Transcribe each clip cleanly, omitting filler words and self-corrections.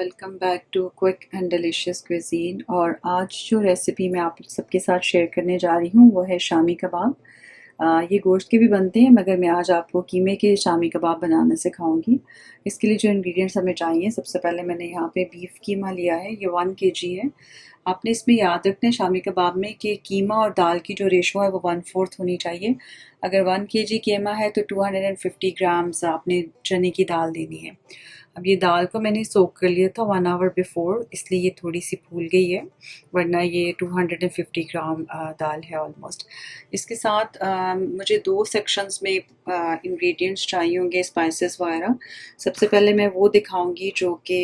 Welcome back to quick and delicious cuisine. और आज जो रेसिपी मैं आप सबके साथ शेयर करने जा रही हूँ वो है शामी कबाब। ये गोश्त के भी बनते हैं मगर मैं आज आपको कीमे के शामी कबाब बनाना सिखाऊंगी। इसके लिए जो इंग्रेडिएंट्स हमें चाहिए, सबसे पहले मैंने यहाँ पे बीफ कीमा लिया है, ये 1 kg है। आपने इसमें याद रखना है शामी कबाब में कि कीमा और दाल की जो रेशो है वो 1/4 होनी चाहिए। अगर 1 kg कीमा है तो 250 ग्राम्स आपने चने की दाल देनी है। अब ये दाल को मैंने सोक कर लिया था 1 आवर बिफोर, इसलिए ये थोड़ी सी फूल गई है, वरना ये 250 ग्राम दाल है ऑलमोस्ट। इसके साथ मुझे 2 सेक्शंस में इंग्रेडिएंट्स चाहिए होंगे, स्पाइसेस वगैरह। सबसे पहले मैं वो दिखाऊंगी जो कि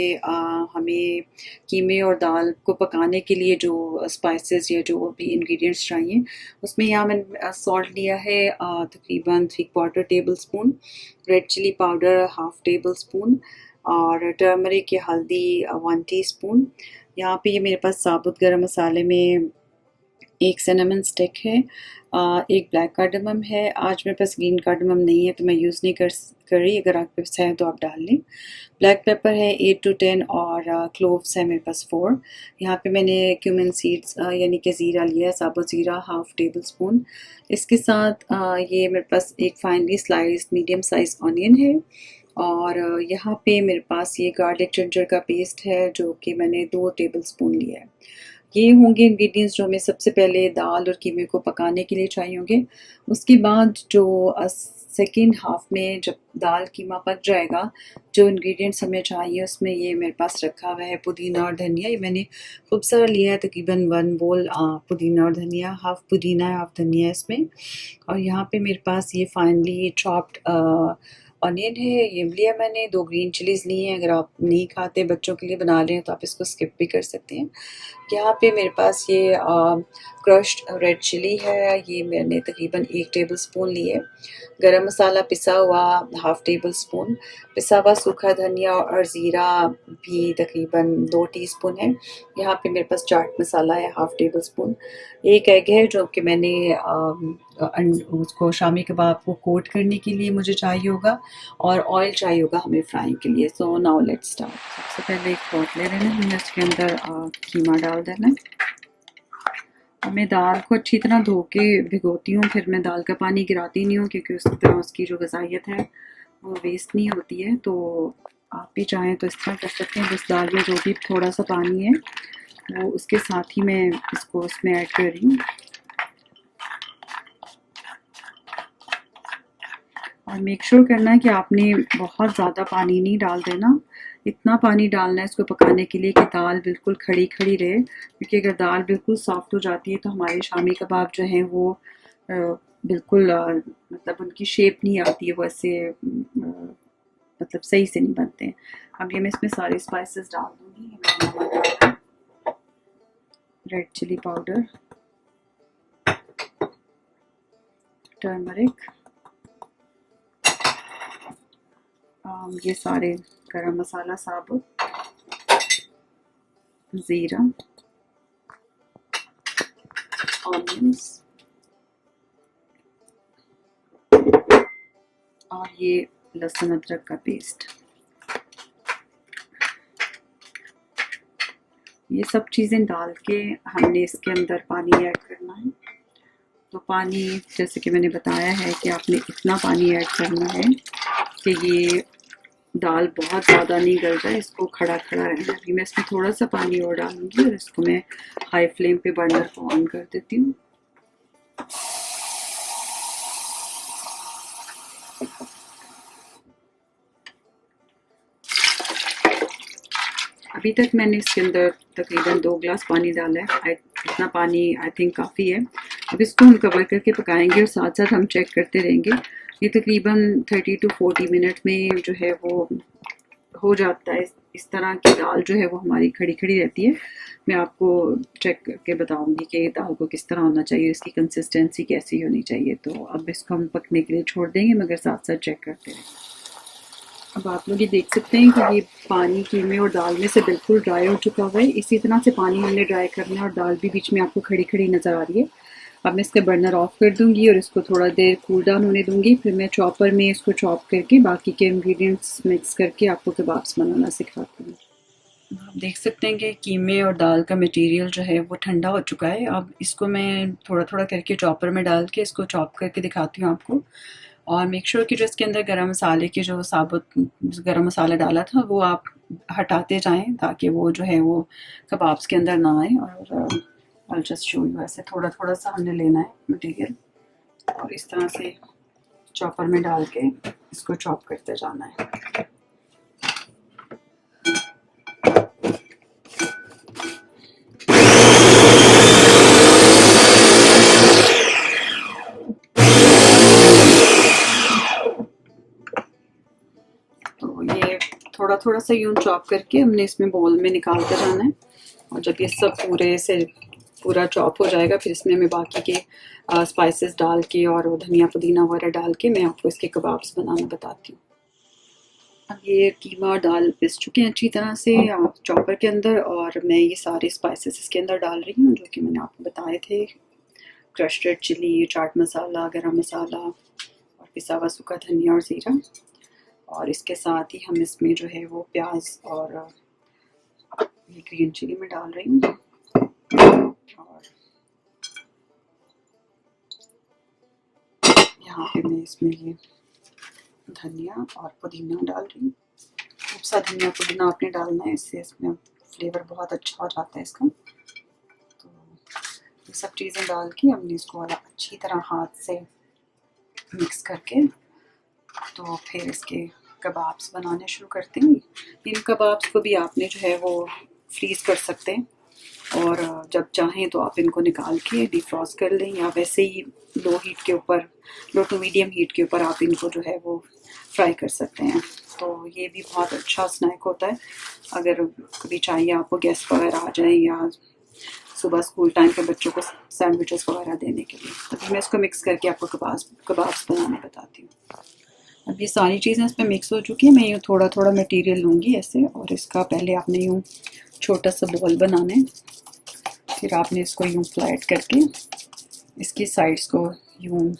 हमें कीमे और दाल को पकाने के लिए जो स्पाइसेस या जो भी इंग्रेडिएंट्स चाहिए। उसमें यहाँ मैंने सॉल्ट लिया है तकरीबन 3/4 tablespoon, red chilli powder 1/2 tablespoon, और टर्मरिक या हल्दी 1 टीस्पून। यहाँ पे ये मेरे पास साबुत गरम मसाले में एक सिनेमन स्टिक है, एक ब्लैक कार्डमम है। आज मेरे पास ग्रीन कार्डमम नहीं है तो मैं यूज़ नहीं कर रही, अगर आपके पास है तो आप डाल लें। ब्लैक पेपर है 8 to 10 और क्लोव्स है मेरे पास 4। यहाँ पे मैंने क्यूमिन सीड्स यानी कि ज़ीरा लिया है, साबुत ज़ीरा 1/2 टेबल स्पून। इसके साथ ये मेरे पास एक finally sliced medium size onion है, और यहाँ पे मेरे पास ये गार्लिक जिंजर का पेस्ट है जो कि मैंने 2 टेबल स्पून लिया है। ये होंगे इंग्रेडिएंट्स जो हमें सबसे पहले दाल और कीमे को पकाने के लिए चाहिए होंगे। उसके बाद जो सेकेंड हाफ में जब दाल कीमा पक जाएगा, जो इंग्रेडिएंट्स हमें चाहिए उसमें ये मेरे पास रखा हुआ है पुदीना और धनिया। ये मैंने खूब सारा लिया है, तकरीबन 1 बोल पुदीना और धनिया, हाफ पुदीना हाफ धनिया इसमें। और यहाँ पे मेरे पास ये फाइनली चॉप्ड ऑनियन है, ये लिया मैंने। 2 ग्रीन चिलीज़ लिए हैं, अगर आप नहीं खाते बच्चों के लिए बना रहे हैं तो आप इसको स्किप भी कर सकते हैं। यहाँ पे मेरे पास ये क्रश्ड रेड चिली है, ये मैंने तकरीबन 1 टेबल स्पून लिए। गरम मसाला पिसा हुआ 1/2 टेबल स्पून, पिसा हुआ सूखा धनिया और ज़ीरा भी तकरीबन 2 टीस्पून है। यहाँ पे मेरे पास चाट मसाला है 1/2 टेबल स्पून। एक एग है जो कि मैंने उसको शामी कबाब को कोट करने के लिए मुझे चाहिए होगा, और ऑयल चाहिए होगा हमें फ्राई के लिए। So now let's start. सबसे पहले एक पॉट ले लेना है, उसके अंदर कीमा डाल देना है। और मैं दाल को अच्छी तरह धो के भिगोती हूँ, फिर मैं दाल का पानी गिराती नहीं हूँ क्योंकि उस तरह उसकी जो ग़िज़ाइयत है वो वेस्ट नहीं होती है। तो आप भी चाहें तो इस तरह कर सकते हैं। बस दाल में जो भी थोड़ा सा पानी है वो उसके साथ ही मैं इसको उसमें ऐड कर रही हूँ। और मेक श्योर करना है कि आपने बहुत ज़्यादा पानी नहीं डाल देना, इतना पानी डालना है इसको पकाने के लिए कि दाल बिल्कुल खड़ी खड़ी रहे। क्योंकि अगर दाल बिल्कुल सॉफ्ट हो जाती है तो हमारे शामी कबाब जो हैं वो बिल्कुल मतलब उनकी शेप नहीं आती है, वो ऐसे मतलब सही से नहीं बनते हैं। अब ये मैं इसमें सारे स्पाइसेस डाल दूँगी। रेड चिली पाउडर, टर्मरिक, ये सारे गरम मसाला साबुत, ज़ीरा, ऑनियंस, और ये लहसुन अदरक का पेस्ट। ये सब चीज़ें डाल के हमने इसके अंदर पानी ऐड करना है। तो पानी जैसे कि मैंने बताया है कि आपने इतना पानी ऐड करना है कि ये दाल बहुत ज़्यादा नहीं गल जाए, इसको खड़ा खड़ा रहना। अभी मैं इसमें थोड़ा सा पानी और डालूंगी और इसको मैं हाई फ्लेम पे बर्नर को ऑन कर देती हूँ। अभी तक मैंने इसके अंदर तकरीबन 2 गिलास पानी डाला है। इतना पानी आई थिंक काफ़ी है। अब इसको हम कवर करके पकाएंगे और साथ साथ हम चेक करते रहेंगे। ये तकरीबन 30 to 40 मिनट में जो है वो हो जाता है। इस तरह की दाल जो है वो हमारी खड़ी खड़ी रहती है। मैं आपको चेक करके बताऊंगी कि दाल को किस तरह होना चाहिए, इसकी कंसिस्टेंसी कैसी होनी चाहिए। तो अब इसको हम पकने के लिए छोड़ देंगे मगर साथ साथ चेक करते रहेंगे। अब आप लोग ये देख सकते हैं कि ये पानी कीमे और दाल में से बिल्कुल ड्राई हो चुका हुआ है। इसी तरह से पानी हमने ड्राई करना है और दाल भी बीच में आपको खड़ी खड़ी नज़र आ रही है। अब मैं इसका बर्नर ऑफ कर दूंगी और इसको थोड़ा देर कूल डाउन होने दूंगी। फिर मैं चॉपर में इसको चॉप करके बाकी के इंग्रेडिएंट्स मिक्स करके आपको कबाब्स बनाना सिखाती हूँ। आप देख सकते हैं कि कीमे और दाल का मटेरियल जो है वो ठंडा हो चुका है। अब इसको मैं थोड़ा थोड़ा करके चॉपर में डाल के इसको चॉप करके दिखाती हूँ आपको। और मेक श्योर कि जो इसके अंदर गरम मसाले की जो साबुत गरम मसाला डाला था वो आप हटाते जाएं, ताकि वो जो है वो कबाब्स के अंदर ना आए। और आई जस्ट शो यू, ऐसे थोड़ा थोड़ा सा हमने लेना है मटेरियल और इस तरह से चॉपर में डाल के इसको चॉप करते जाना है। तो ये थोड़ा थोड़ा सा यूं चॉप करके हमने इसमें बोल में निकालते जाना है। और जब ये सब पूरा चॉप हो जाएगा, फिर इसमें मैं बाकी के स्पाइसेस डाल के और धनिया पुदीना वगैरह डाल के मैं आपको इसके कबाब्स बनाना बताती हूँ। अब ये कीमा और दाल पिस चुके हैं अच्छी तरह से चॉपर के अंदर, और मैं ये सारे स्पाइसेस इसके अंदर डाल रही हूँ जो कि मैंने आपको बताए थे। Crushed red chilli, chaat masala, गरम मसाला और पिसा हुआ सूखा धनिया और ज़ीरा। और इसके साथ ही हम इसमें जो है वो प्याज और ये ग्रीन चिली में डाल रही हूँ। और यहाँ पे मैं इसमें ये धनिया और पुदीना डाल रही हूँ। खूब सा धनिया पुदीना आपने डालना है, इससे इसमें फ्लेवर बहुत अच्छा हो जाता है इसका। तो ये सब चीज़ें डाल के हमने इसको अच्छी तरह हाथ से मिक्स करके तो फिर इसके कबाब्स बनाने शुरू करते हैं। इन कबाब्स को भी आपने जो है वो फ्रीज़ कर सकते हैं, और जब चाहें तो आप इनको निकाल के डिफ्रॉस्ट कर लें, या वैसे ही लो टू मीडियम हीट के ऊपर आप इनको जो है वो फ्राई कर सकते हैं। तो ये भी बहुत अच्छा स्नैक होता है अगर कभी चाहिए आपको गेस्ट वगैरह आ जाए, या सुबह स्कूल टाइम पे बच्चों को सैंडविचेस वगैरह देने के लिए। तो मैं इसको मिक्स करके आपको कबाब्स बनाने बताती हूँ। अब ये सारी चीज़ें इसमें मिक्स हो चुकी है। मैं यूँ थोड़ा थोड़ा मटेरियल लूँगी ऐसे, और इसका पहले आपने यूँ छोटा सा बॉल बनाना है। फिर आपने इसको यूँ फ्लैट करके इसकी साइड्स को यूँ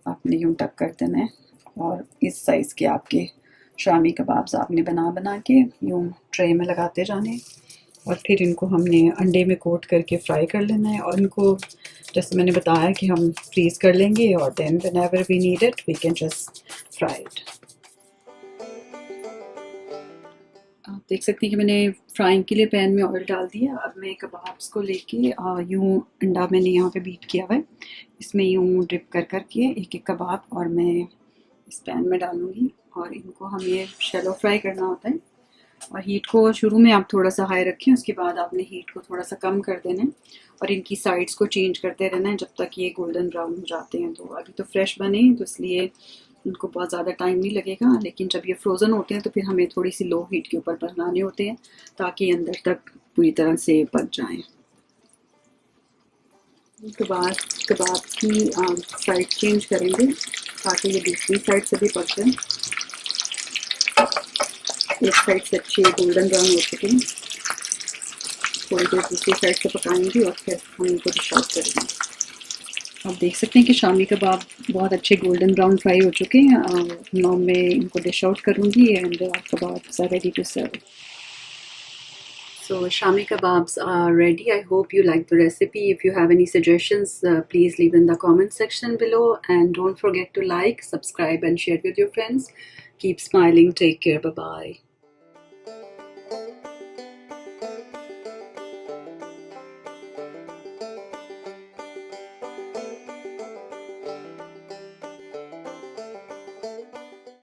आपने यूँ टक कर देना है, और इस साइज़ के आपके शामी कबाब्स आपने बना बना के यूँ ट्रे में लगाते जाने। और फिर इनको हमने अंडे में कोट करके फ्राई कर लेना है। और इनको जैसे मैंने बताया कि हम फ्रीज़ कर लेंगे, और then whenever we need it we can just fry it. आप देख सकते हैं कि मैंने फ्राइंग के लिए पैन में ऑयल डाल दिया। अब मैं कबाब्स को लेके यूँ अंडा मैंने यहाँ पे बीट किया हुआ है, इसमें यूँ डिप कर कर के एक एक कबाब और मैं इस पैन में डालूँगी। और इनको हमें शैलो फ्राई करना होता है, और हीट को शुरू में आप थोड़ा सा हाई रखें, उसके बाद आपने हीट को थोड़ा सा कम कर देना है, और इनकी साइड्स को चेंज करते रहना है जब तक ये गोल्डन ब्राउन हो जाते हैं। तो अभी तो फ्रेश बने हैं तो इसलिए इनको बहुत ज़्यादा टाइम नहीं लगेगा, लेकिन जब ये फ्रोज़न होते हैं तो फिर हमें थोड़ी सी लो हीट के ऊपर बनाने होते हैं ताकि अंदर तक पूरी तरह से पक जाएं। उसके बाद कबाब की साइड चेंज करेंगे ताकि ये दूसरी साइड से भी पक जाए। एक साइड से अच्छे गोल्डन ब्राउन हो चुके हैं, थोड़ी देर दूसरी साइड से पकाएंगे और फिर हम इनको डिश आउट करेंगे। आप देख सकते हैं कि शामी कबाब बहुत अच्छे गोल्डन ब्राउन फ्राई हो चुके हैं। नाउ मैं इनको डिश आउट करूँगी and kebabs are ready to serve. So Shami kebabs are ready. I hope you like the recipe. If you have any suggestions, please leave in the comment section below. And don't forget to like, subscribe and share with your friends. Keep smiling. Take care. Bye-bye.